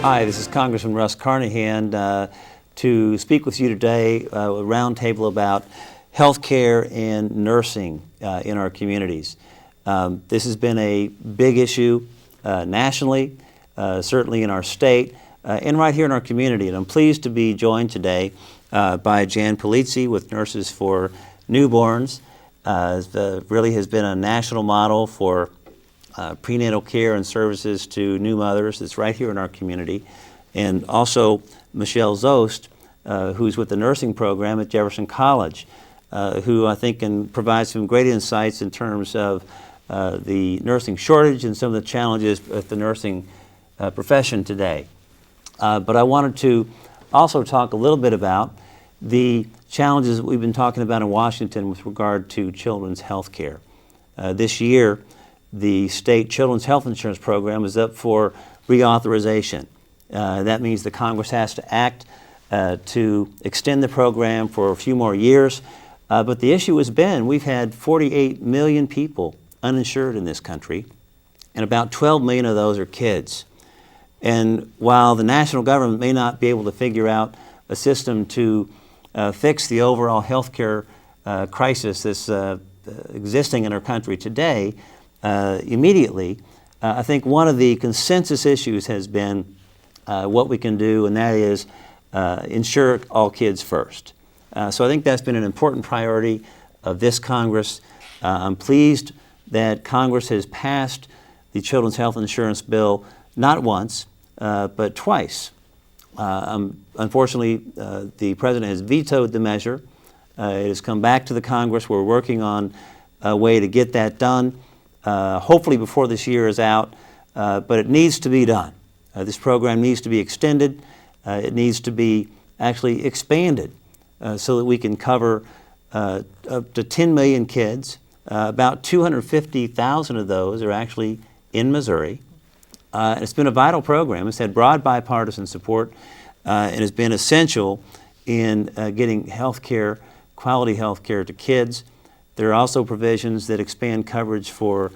Hi, this is Congressman Russ Carnahan to speak with you today, a roundtable about health care and nursing in our communities. This has been a big issue nationally, certainly in our state, and right here in our community. And I'm pleased to be joined today by Jan Polizzi with Nurses for Newborns. Really has been a national model for prenatal care and services to new mothers. It's right here in our community. And also Michelle Zost, who's with the nursing program at Jefferson College, who I think can provide some great insights in terms of the nursing shortage and some of the challenges with the nursing profession today. But I wanted to also talk a little bit about the challenges that we've been talking about in Washington with regard to children's health care. This year, the state children's health insurance program is up for reauthorization. That means the Congress has to act to extend the program for a few more years. But the issue has been we've had 48 million people uninsured in this country, and about 12 million of those are kids. And while the national government may not be able to figure out a system to fix the overall health care crisis that's existing in our country today, immediately, I think one of the consensus issues has been what we can do, and that is insure all kids first. So I think that's been an important priority of this Congress. I'm pleased that Congress has passed the Children's Health Insurance Bill not once, but twice. Unfortunately, the President has vetoed the measure. It has come back to the Congress. We're working on a way to get that done. Hopefully before this year is out, but it needs to be done. This program needs to be extended. It needs to be actually expanded so that we can cover up to 10 million kids. About 250,000 of those are actually in Missouri. And it's been a vital program. It's had broad bipartisan support and has been essential in getting health care, quality health care to kids. There are also provisions that expand coverage for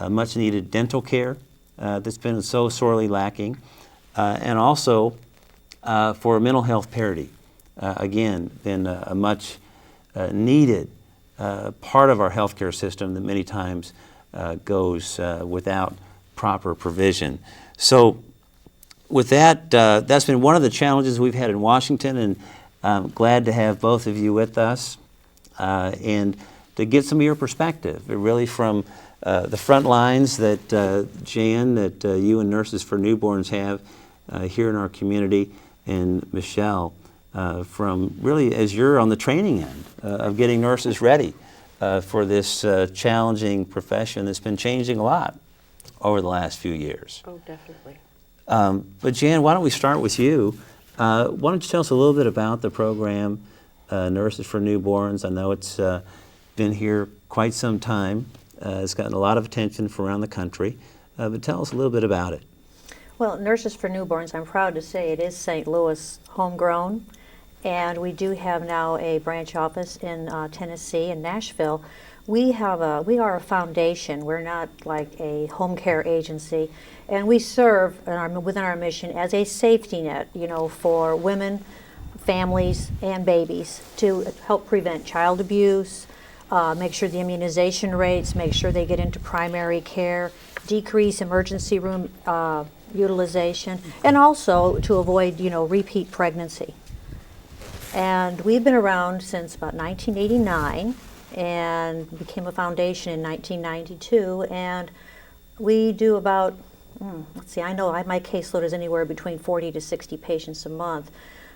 much needed dental care that's been so sorely lacking, and also for mental health parity. Again, been a much needed part of our healthcare system that many times goes without proper provision. So with that, that's been one of the challenges we've had in Washington, and I'm glad to have both of you with us. And to get some of your perspective, really from the front lines that Jan, that you and Nurses for Newborns have here in our community, and Michelle, from really as you're on the training end of getting nurses ready for this challenging profession that's been changing a lot over the last few years. Oh, definitely. But Jan, why don't we start with you? Why don't you tell us a little bit about the program, Nurses for Newborns? I know it's been here quite some time. It's gotten a lot of attention from around the country. But tell us a little bit about it. Well, Nurses for Newborns, I'm proud to say it is St. Louis homegrown, and we do have now a branch office in Tennessee, in Nashville. We are a foundation. We're not like a home care agency, and we serve within our mission as a safety net, for women, families, and babies to help prevent child abuse, make sure the immunization rates, make sure they get into primary care, decrease emergency room utilization, and also to avoid, repeat pregnancy. And we've been around since about 1989 and became a foundation in 1992. And we do about, I know my caseload is anywhere between 40 to 60 patients a month.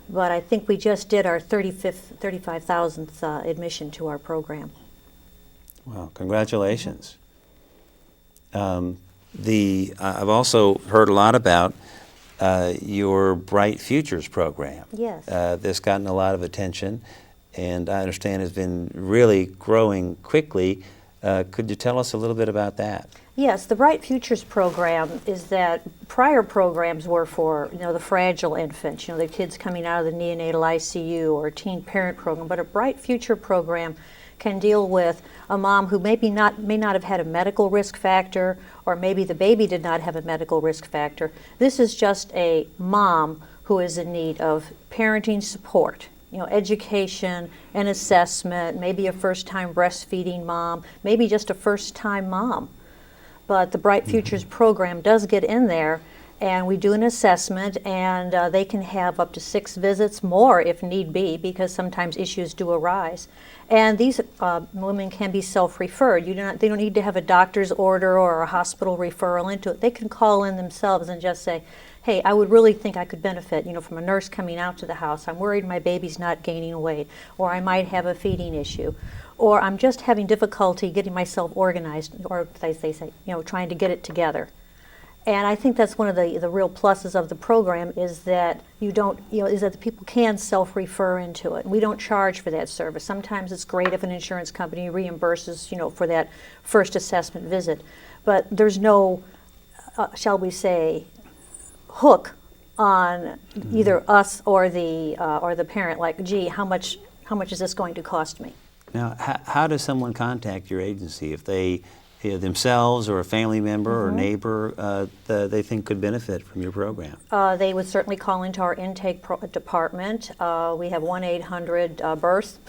But I think we just did our 35,000th admission to our program. Well, congratulations. I've also heard a lot about your Bright Futures program. Yes. That's gotten a lot of attention, and I understand has been really growing quickly. Could you tell us a little bit about that? Yes, the Bright Futures program is that prior programs were for, the fragile infants, the kids coming out of the neonatal ICU or teen parent program, but a Bright Future program can deal with a mom who may not have had a medical risk factor, or maybe the baby did not have a medical risk factor. This is just a mom who is in need of parenting support, education, an assessment, maybe a first-time breastfeeding mom, maybe just a first-time mom. But the Bright Futures program does get in there, and we do an assessment, and they can have up to 6 visits more if need be, because sometimes issues do arise. And these women can be self-referred. They don't need to have a doctor's order or a hospital referral into it. They can call in themselves and just say, hey, I would really think I could benefit, from a nurse coming out to the house. I'm worried my baby's not gaining weight, or I might have a feeding issue, or I'm just having difficulty getting myself organized, or as they say, trying to get it together. And I think that's one of the real pluses of the program, is that the people can self-refer into it. We don't charge for that service. Sometimes it's great if an insurance company reimburses, for that first assessment visit, but there's no, shall we say, hook on either us or the parent. Like, gee, how much is this going to cost me? Now, how does someone contact your agency if they themselves or a family member or neighbor they think could benefit from your program? They would certainly call into our intake department. We have 1-800-BIRTH,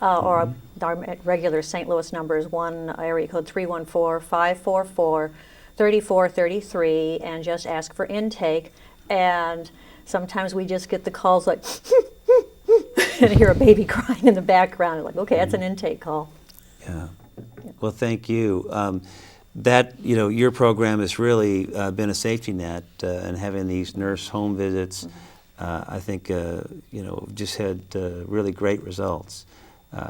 or our regular St. Louis number is area code 314-544-3433, and just ask for intake. And sometimes we just get the calls like, and hear a baby crying in the background. Like, okay, that's an intake call. Yeah. Well, thank you. Your program has really been a safety net, and having these nurse home visits, I think, just had really great results,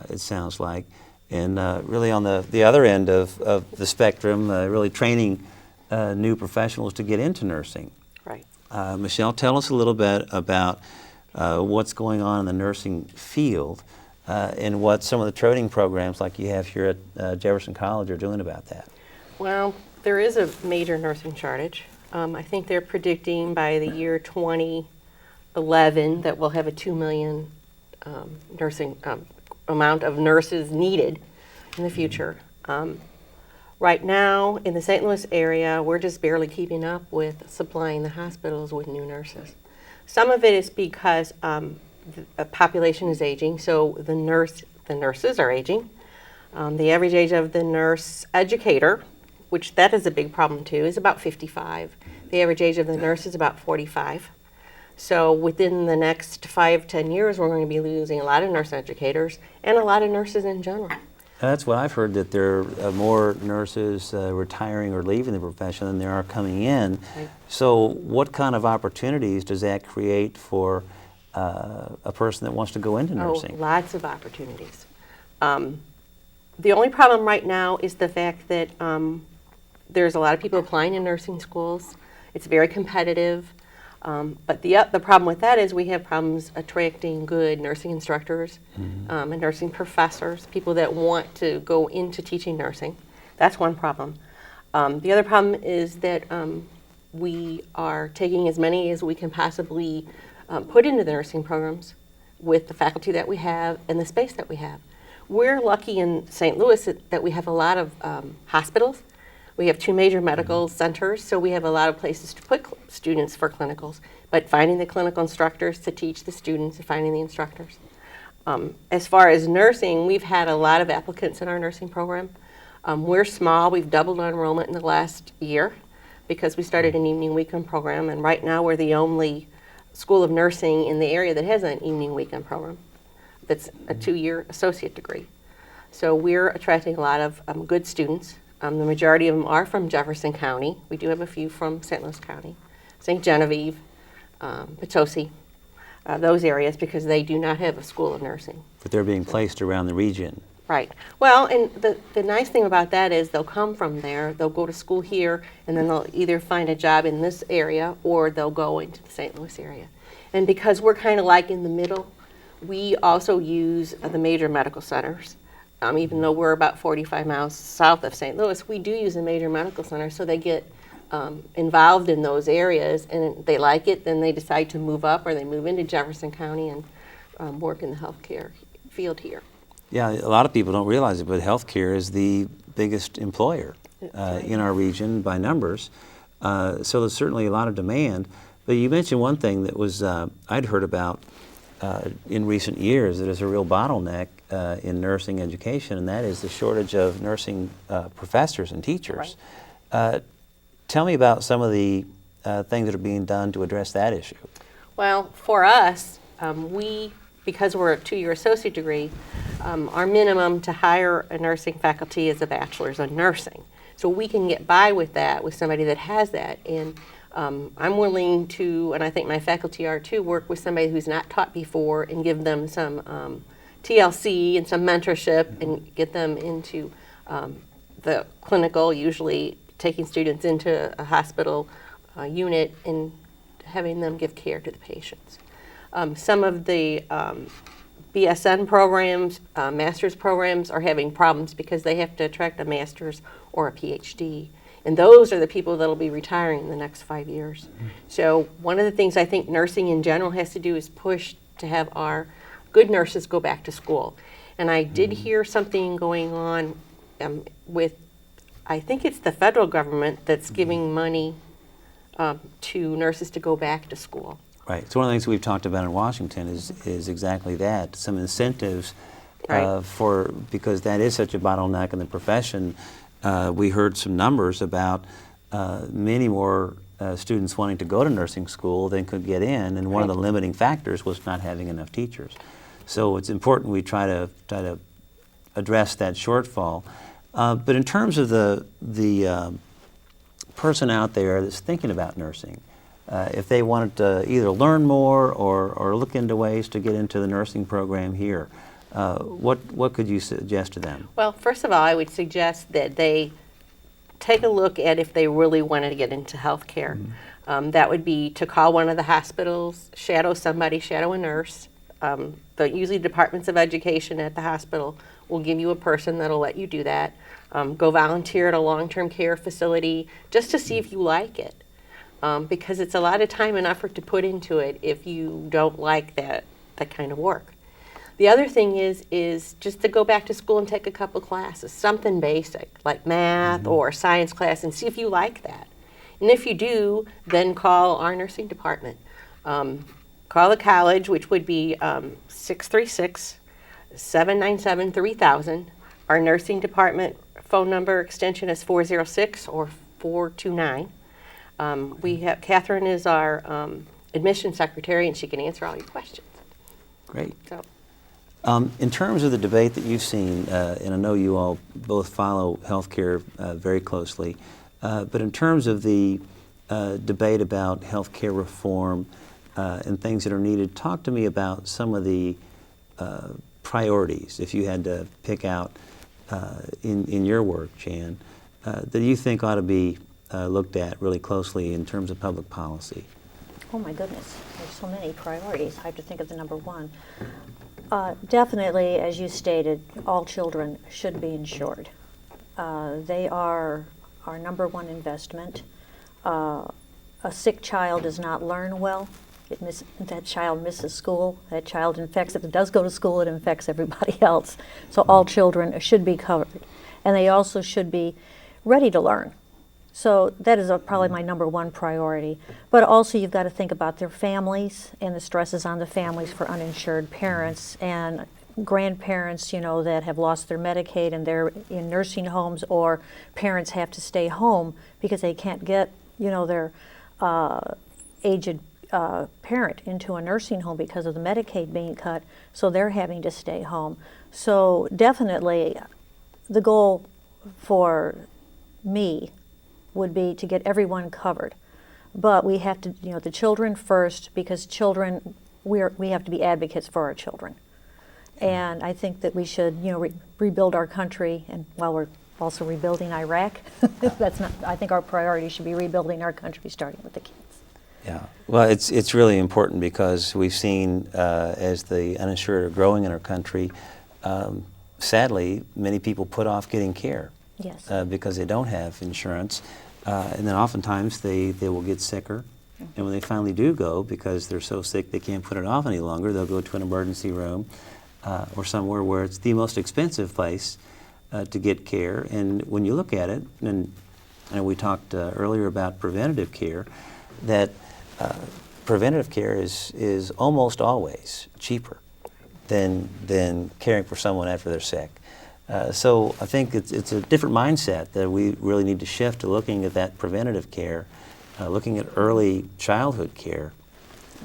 it sounds like. And really on the other end of the spectrum, really training new professionals to get into nursing. Right. Michelle, tell us a little bit about what's going on in the nursing field, and what some of the training programs like you have here at Jefferson College are doing about that. Well, there is a major nursing shortage. I think they're predicting by the year 2011 that we'll have a 2 million nursing amount of nurses needed in the future. Right now, in the St. Louis area, we're just barely keeping up with supplying the hospitals with new nurses. Some of it is because the population is aging, so the nurses are aging. The average age of the nurse educator, which that is a big problem too, is about 55. The average age of the nurse is about 45. So within the next 5-10 years, we're going to be losing a lot of nurse educators and a lot of nurses in general. That's what I've heard, that there are more nurses retiring or leaving the profession than there are coming in. Right. So what kind of opportunities does that create for a person that wants to go into nursing? Oh, lots of opportunities. The only problem right now is the fact that there's a lot of people applying in nursing schools. It's very competitive. But the problem with that is we have problems attracting good nursing instructors and nursing professors, people that want to go into teaching nursing. That's one problem. The other problem is that we are taking as many as we can possibly put into the nursing programs with the faculty that we have and the space that we have. We're lucky in St. Louis that we have a lot of hospitals. We have 2 major medical centers, so we have a lot of places to put students for clinicals, but finding the clinical instructors to teach the students and finding the instructors. As far as nursing, we've had a lot of applicants in our nursing program. We're small. We've doubled our enrollment in the last year because we started an evening weekend program, and right now we're the only school of nursing in the area that has an evening weekend program that's a 2-year associate degree. So we're attracting a lot of good students. The majority of them are from Jefferson County. We do have a few from St. Louis County, St. Genevieve, Potosi, those areas, because they do not have a school of nursing. But they're being placed around the region. Right. Well, and the nice thing about that is they'll come from there, they'll go to school here, and then they'll either find a job in this area or they'll go into the St. Louis area. And because we're kind of like in the middle, we also use the major medical centers. Even though we're about 45 miles south of St. Louis, we do use a major medical center, so they get involved in those areas, and they like it, then they decide to move up, or they move into Jefferson County and work in the healthcare field here. Yeah, a lot of people don't realize it, but healthcare is the biggest employer in our region by numbers. So there's certainly a lot of demand. But you mentioned one thing that was I'd heard about in recent years that is a real bottleneck in nursing education, and that is the shortage of nursing professors and teachers. Right. Tell me about some of the things that are being done to address that issue. Well, for us, because we're a 2-year associate degree, our minimum to hire a nursing faculty is a bachelor's in nursing. So we can get by with that with somebody that has that. And I'm willing to, and I think my faculty are too, work with somebody who's not taught before and give them some TLC and some mentorship and get them into the clinical, usually taking students into a hospital unit and having them give care to the patients. Some of the BSN programs, master's programs are having problems because they have to attract a master's or a PhD. And those are the people that will be retiring in the next 5 years. So one of the things I think nursing in general has to do is push to have our good nurses go back to school. And I did hear something going on with, I think it's the federal government that's giving money to nurses to go back to school. Right. So one of the things we've talked about in Washington is exactly that, some incentives Right. because that is such a bottleneck in the profession. We heard some numbers about many more students wanting to go to nursing school than could get in, and one of the limiting factors was not having enough teachers. So it's important we try to address that shortfall. But in terms of the person out there that's thinking about nursing, if they wanted to either learn more or look into ways to get into the nursing program here, what could you suggest to them? Well, first of all, I would suggest that they take a look at if they really wanted to get into healthcare. That would be to call one of the hospitals, shadow somebody, shadow a nurse. Usually departments of education at the hospital will give you a person that'll let you do that. Go volunteer at a long-term care facility just to see if you like it. Because it's a lot of time and effort to put into it if you don't like that kind of work. The other thing is just to go back to school and take a couple classes, something basic like math or science class, and see if you like that. And if you do, then call our nursing department. Call the college, which would be 636-797-3000. Our nursing department phone number extension is 406 or 429. Catherine is our admission secretary, and she can answer all your questions. Great. So. In terms of the debate that you've seen, and I know you all both follow healthcare very closely, but in terms of the debate about healthcare reform and things that are needed, talk to me about some of the priorities, if you had to pick out in your work, Jan, that you think ought to be looked at really closely in terms of public policy. Oh my goodness, there's so many priorities. I have to think of the number one. Definitely, as you stated, all children should be insured. They are our number one investment. A sick child does not learn well. That child misses school. That child infects. If it does go to school, it infects everybody else. So all children should be covered. And they also should be ready to learn. So that is probably my number one priority. But also you've got to think about their families and the stresses on the families for uninsured parents and grandparents, that have lost their Medicaid and they're in nursing homes, or parents have to stay home because they can't get, their aged parent into a nursing home because of the Medicaid being cut, so they're having to stay home. So definitely the goal for me would be to get everyone covered. But we have to, the children first, because children, we have to be advocates for our children. And I think that we should, rebuild our country, and while we're also rebuilding Iraq, I think our priority should be rebuilding our country, starting with the kids. Yeah, well, it's really important because we've seen as the uninsured are growing in our country, sadly, many people put off getting care. Yes. Because they don't have insurance, and then oftentimes they will get sicker, and when they finally do go, because they're so sick they can't put it off any longer, they'll go to an emergency room, or somewhere where it's the most expensive place to get care. And when you look at it, and we talked earlier about preventative care, that preventative care is almost always cheaper than caring for someone after they're sick. So I think it's a different mindset that we really need to shift to looking at that preventative care, looking at early childhood care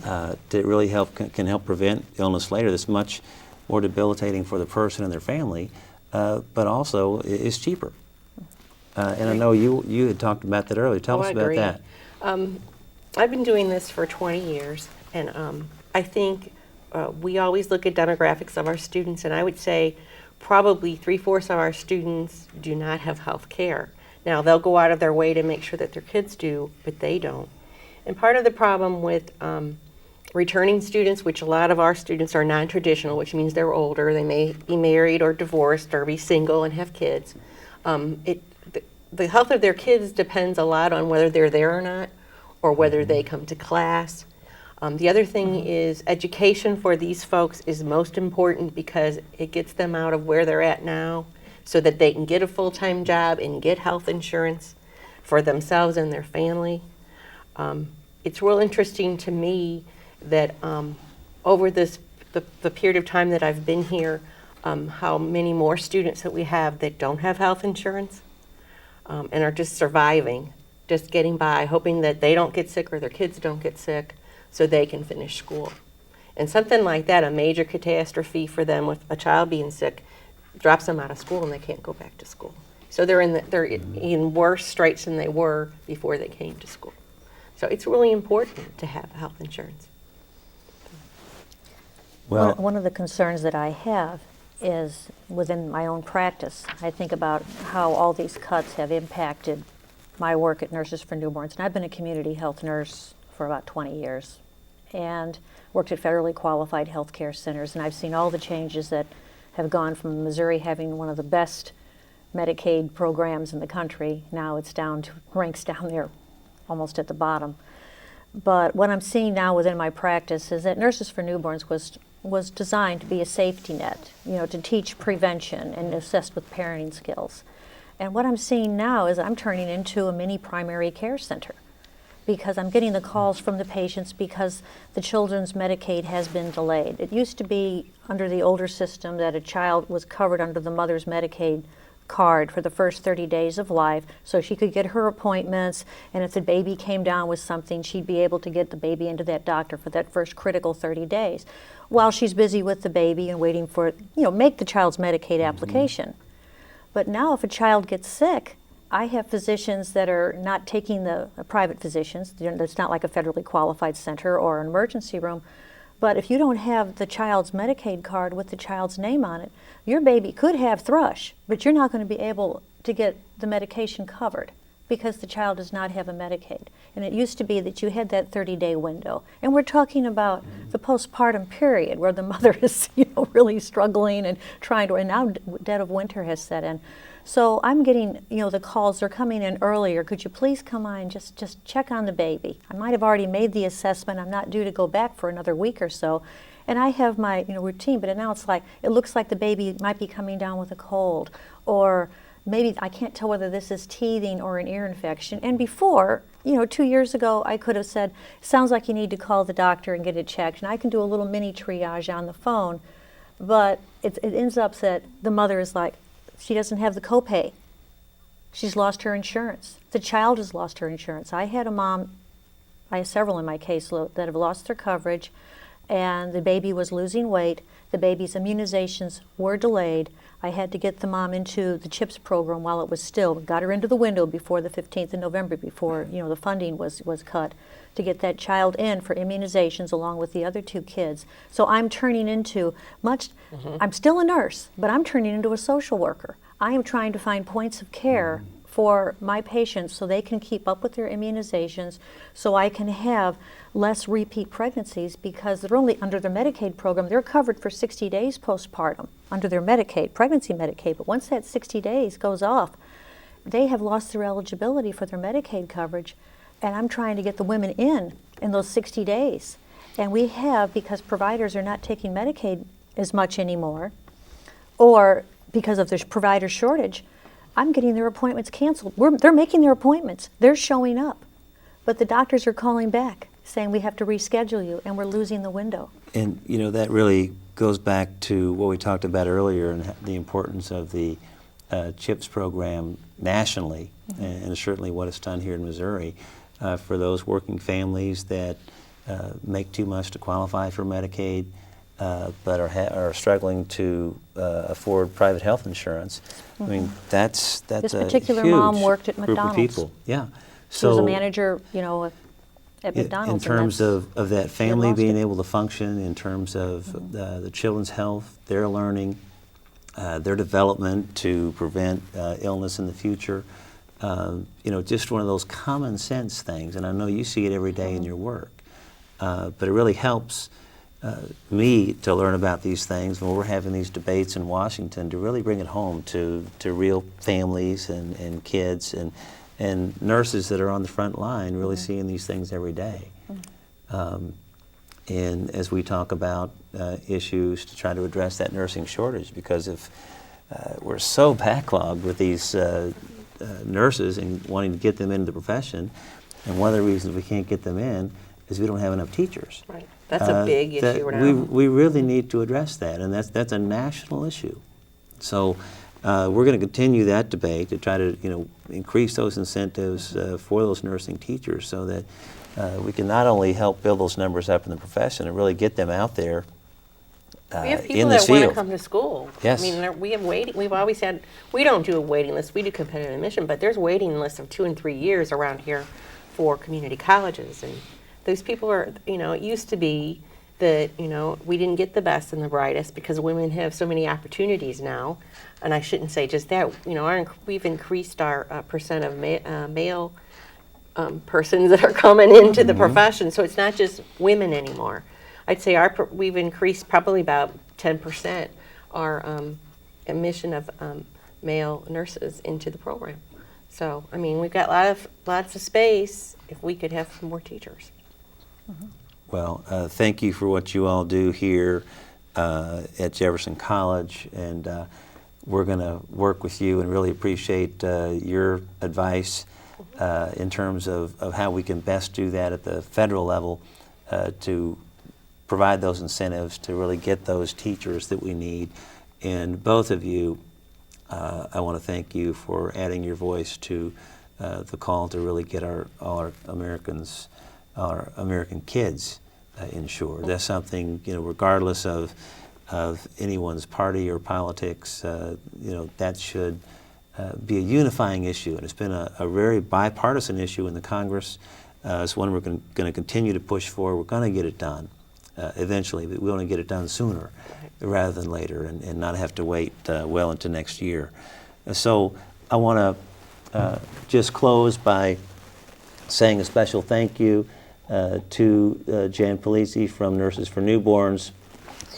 to really can help prevent illness later that's much more debilitating for the person and their family, but also is cheaper. And I know you had talked about that earlier. Tell us about agree. that. I've been doing this for 20 years, and I think we always look at demographics of our students, and I would say probably 3/4 of our students do not have health care. Now, they'll go out of their way to make sure that their kids do, but they don't. And part of the problem with returning students, which a lot of our students are non-traditional, which means they're older, they may be married or divorced or be single and have kids. The health of their kids depends a lot on whether they're there or not, or whether they come to class. The other thing is education for these folks is most important because it gets them out of where they're at now so that they can get a full-time job and get health insurance for themselves and their family. It's real interesting to me that over the period of time that I've been here, how many more students that we have that don't have health insurance and are just surviving, just getting by, hoping that they don't get sick or their kids don't get sick so they can finish school. And something like that, a major catastrophe for them with a child being sick, drops them out of school and they can't go back to school. So they're in worse straits than they were before they came to school. So it's really important to have health insurance. Well, One of the concerns that I have is within my own practice. I think about how all these cuts have impacted my work at Nurses for Newborns. And I've been a community health nurse for about 20 years and worked at federally qualified healthcare centers. And I've seen all the changes that have gone from Missouri having one of the best Medicaid programs in the country. Now it's down to ranks down there almost at the bottom. But what I'm seeing now within my practice is that Nurses for Newborns was designed to be a safety net, to teach prevention and assist with parenting skills. And what I'm seeing now is I'm turning into a mini primary care center because I'm getting the calls from the patients because the children's Medicaid has been delayed. It used to be under the older system that a child was covered under the mother's Medicaid card for the first 30 days of life so she could get her appointments, and if the baby came down with something, she'd be able to get the baby into that doctor for that first critical 30 days while she's busy with the baby and waiting for, make the child's Medicaid application. But now if a child gets sick, I have physicians that are not taking the private physicians. It's not like a federally qualified center or an emergency room. But if you don't have the child's Medicaid card with the child's name on it, your baby could have thrush, but you're not going to be able to get the medication covered because the child does not have a Medicaid. And it used to be that you had that 30-day window. And we're talking about the postpartum period where the mother is really struggling and trying to, and now dead of winter has set in. So I'm getting, the calls are coming in earlier. Could you please come on, just check on the baby? I might have already made the assessment. I'm not due to go back for another week or so. And I have my routine, but now it's like, it looks like the baby might be coming down with a cold, or maybe I can't tell whether this is teething or an ear infection. And before, 2 years ago, I could have said, sounds like you need to call the doctor and get it checked. And I can do a little mini triage on the phone, but it ends up that the mother is like, she doesn't have the copay. She's lost her insurance. The child has lost her insurance. I have several in my caseload that have lost their coverage, and the baby was losing weight. The baby's immunizations were delayed. I had to get the mom into the CHIPS program while it was still, got her into the window before the 15th of November, before the funding was cut, to get that child in for immunizations along with the other 2 kids. So I'm turning into I'm still a nurse, but I'm turning into a social worker. I am trying to find points of care for my patients so they can keep up with their immunizations, so I can have less repeat pregnancies because they're only under their Medicaid program. They're covered for 60 days postpartum under their Medicaid, pregnancy Medicaid. But once that 60 days goes off, they have lost their eligibility for their Medicaid coverage, and I'm trying to get the women in those 60 days. And we have, because providers are not taking Medicaid as much anymore, or because of the provider shortage, I'm getting their appointments canceled. They're making their appointments. They're showing up. But the doctors are calling back saying we have to reschedule you, and we're losing the window. And, you know, that really goes back to what we talked about earlier and the importance of the CHIPS program nationally, and certainly what it's done here in Missouri for those working families that make too much to qualify for Medicaid, but are struggling to afford private health insurance. I mean, that's This a particular huge mom worked at group McDonald's. of people. Yeah. She was a manager, you know, at McDonald's. In terms of that family lost being it. able to function, in terms of the children's health, their learning, their development to prevent illness in the future, you know, just one of those common sense things. And I know you see it every day in your work, but it really helps me to learn about these things when we're having these debates in Washington, to really bring it home to real families and kids and nurses that are on the front line really seeing these things every day. And as we talk about issues to try to address that nursing shortage, because if we're so backlogged with these nurses and wanting to get them into the profession, and one of the reasons we can't get them in is we don't have enough teachers. Right. That's a big issue now. We really need to address that, and that's a national issue. So we're going to continue that debate to try to, you know, increase those incentives for those nursing teachers, so that we can not only help build those numbers up in the profession and really get them out there We have in people this that want to field. come to school. Yes. I mean, we have waiting. We've always had. We don't do a waiting list. We do competitive admission, but there's waiting lists of 2 and 3 years around here for community colleges, and those people are. You know, it used to be that, you know, we didn't get the best and the brightest because women have so many opportunities now, and I shouldn't say just that. You know, we've increased our percent of male persons that are coming into the profession, so it's not just women anymore. I'd say we've increased probably about 10% our admission of male nurses into the program. So, I mean, we've got lots of space if we could have some more teachers. Well, thank you for what you all do here at Jefferson College, and we're going to work with you and really appreciate your advice in terms of how we can best do that at the federal level to provide those incentives to really get those teachers that we need. And both of you, I want to thank you for adding your voice to the call to really get all our Americans, our American kids insured. That's something, you know, regardless of anyone's party or politics, you know, that should be a unifying issue. And it's been a very bipartisan issue in the Congress. It's one we're going to continue to push for. We're going to get it done eventually, but we want to get it done sooner rather than later, and not have to wait well into next year. So I want to just close by saying a special thank you to Jan Polisi from Nurses for Newborns,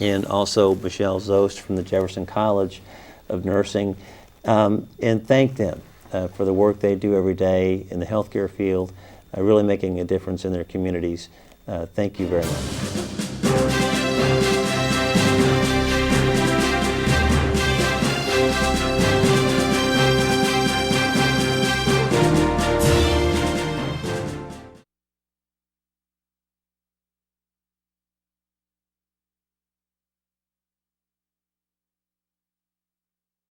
and also Michelle Zost from the Jefferson College of Nursing, and thank them for the work they do every day in the healthcare field, really making a difference in their communities. Thank you very much.